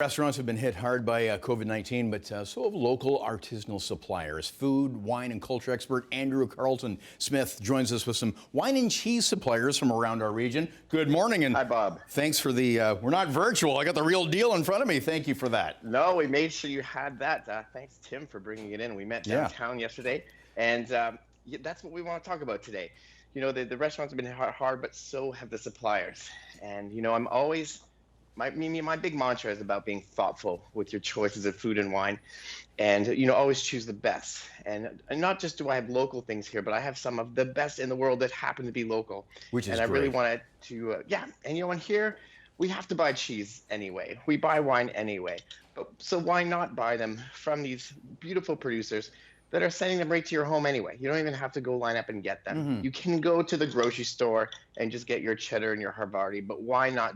Restaurants have been hit hard by COVID-19, but so have local artisanal suppliers. Food, wine, and culture expert Andrew Carleton Smith joins us with some wine and cheese suppliers from around our region. Good morning. And hi, Bob. Thanks for the, we're not virtual. I got the real deal in front of me. Thank you for that. No, we made sure you had that. Thanks, Tim, for bringing it in. We met downtown yesterday, and that's what we want to talk about today. You know, the restaurants have been hit hard, but so have the suppliers. And, you know, I'm always... My big mantra is about being thoughtful with your choices of food and wine, and always choose the best. And not just do I have local things here, but I have some of the best in the world that happen to be local. Which is and I great. really wanted to, And here we have to buy cheese anyway. We buy wine anyway. So why not buy them from these beautiful producers that are sending them right to your home anyway? You don't even have to go line up and get them. Mm-hmm. You can go to the grocery store and just get your cheddar and your Havarti, but why not?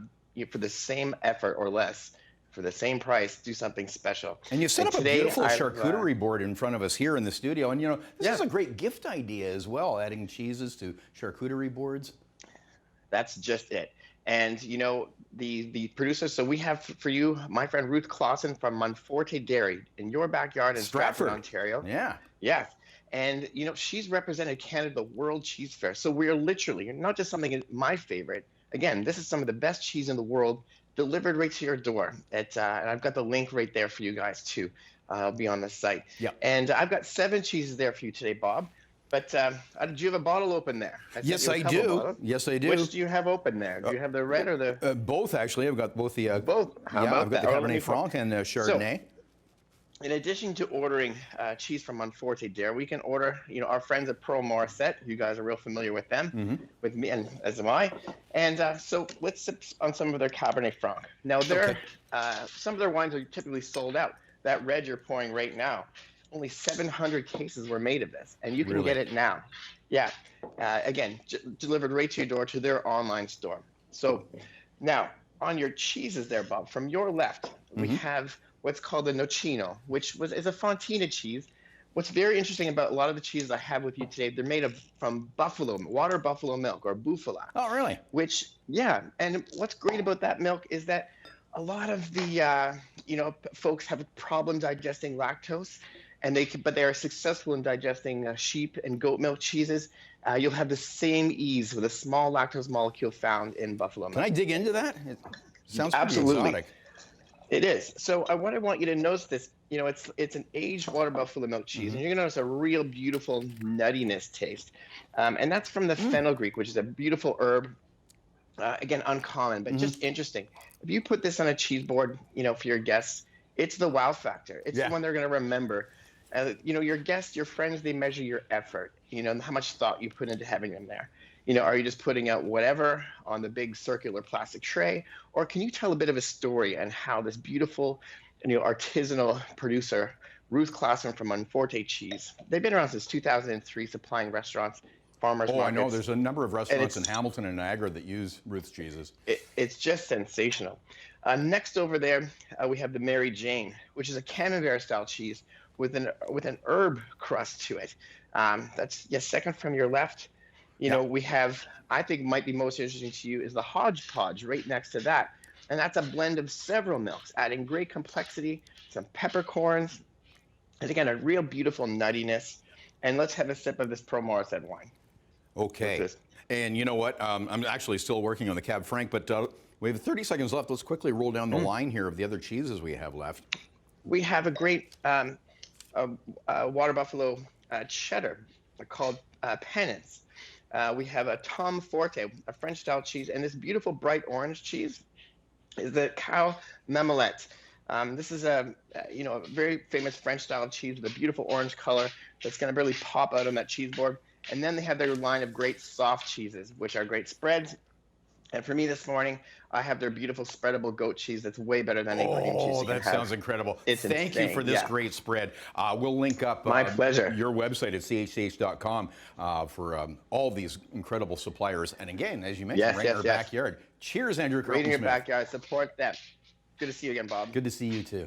For the same effort or less, for the same price, do something special. And you set up a beautiful charcuterie board in front of us here in the studio. And this is a great gift idea as well, adding cheeses to charcuterie boards. That's just it. And the producers, so we have for you, my friend Ruth Clausen from Monforte Dairy in your backyard in Stratford, Ontario. Yeah. Yeah. And she's represented Canada at the World Cheese Fair. So we're literally, not just something my favorite. Again, this is some of the best cheese in the world delivered right to your door. And I've got the link right there for you guys too. I'll be on the site. Yeah. And I've got 7 cheeses there for you today, Bob. But do you have a bottle open there? Yes, I do. Yes, I do. Which do you have open there? Do you have the red or the? Both, actually. I've got both the. Both. How about I've got the Cabernet Franc and Chardonnay. So, in addition to ordering cheese from Monforte Dairy, we can order, our friends at Pearl Morissette. You guys are real familiar with them, with me, and as am I. And so let's sip on some of their Cabernet Franc. Now, some of their wines are typically sold out. That red you're pouring right now, only 700 cases were made of this, and you can get it now. Yeah, again, delivered right to your door to their online store. So now, on your cheeses there, Bob, from your left, we have what's called the nocino, which is a fontina cheese. What's very interesting about a lot of the cheeses I have with you today, they're made from water buffalo milk, or bufala. Oh, really? And what's great about that milk is that a lot of the, folks have a problem digesting lactose, but they are successful in digesting sheep and goat milk cheeses. You'll have the same ease with a small lactose molecule found in buffalo milk. Can I dig into that? It sounds absolutely pretty exotic. It is. So what I want you to notice this, it's an aged water buffalo milk cheese, and you're going to notice a real beautiful nuttiness taste. And that's from the fenugreek, which is a beautiful herb. Again, uncommon, but just interesting. If you put this on a cheese board, for your guests, it's the wow factor. It's the one they're going to remember. Your guests, your friends, they measure your effort, how much thought you put into having them there. Are you just putting out whatever on the big circular plastic tray? Or can you tell a bit of a story on how this beautiful, artisanal producer, Ruth Clausen from Monforte Cheese, they've been around since 2003 supplying restaurants, farmers markets. I know. There's a number of restaurants in Hamilton and Niagara that use Ruth's cheeses. It's just sensational. Next over there, we have the Mary Jane, which is a Camembert-style cheese with an herb crust to it. That's second from your left. We have, I think might be most interesting to you, is the hodgepodge right next to that. And that's a blend of several milks, adding great complexity, some peppercorns, and again, a real beautiful nuttiness. And let's have a sip of this Pearl Morissette wine. Okay. And you know what? I'm actually still working on the Cab Franc, but we have 30 seconds left. Let's quickly roll down the line here of the other cheeses we have left. We have a great water buffalo cheddar called Penance. We have a Tom Forte, a French-style cheese, and this beautiful bright orange cheese is the Cow Marmolette. This is a very famous French-style cheese with a beautiful orange color that's going to really pop out on that cheese board. And then they have their line of great soft cheeses, which are great spreads. And for me this morning, I have their beautiful spreadable goat cheese that's way better than any cream cheese you can have. That sounds incredible. Thank you for this great spread. We'll link up my pleasure. Your website at chch.com for all these incredible suppliers. And again, as you mentioned, right in our backyard. Cheers, Andrew Carleton Smith. Right in your backyard. Support them. Good to see you again, Bob. Good to see you too.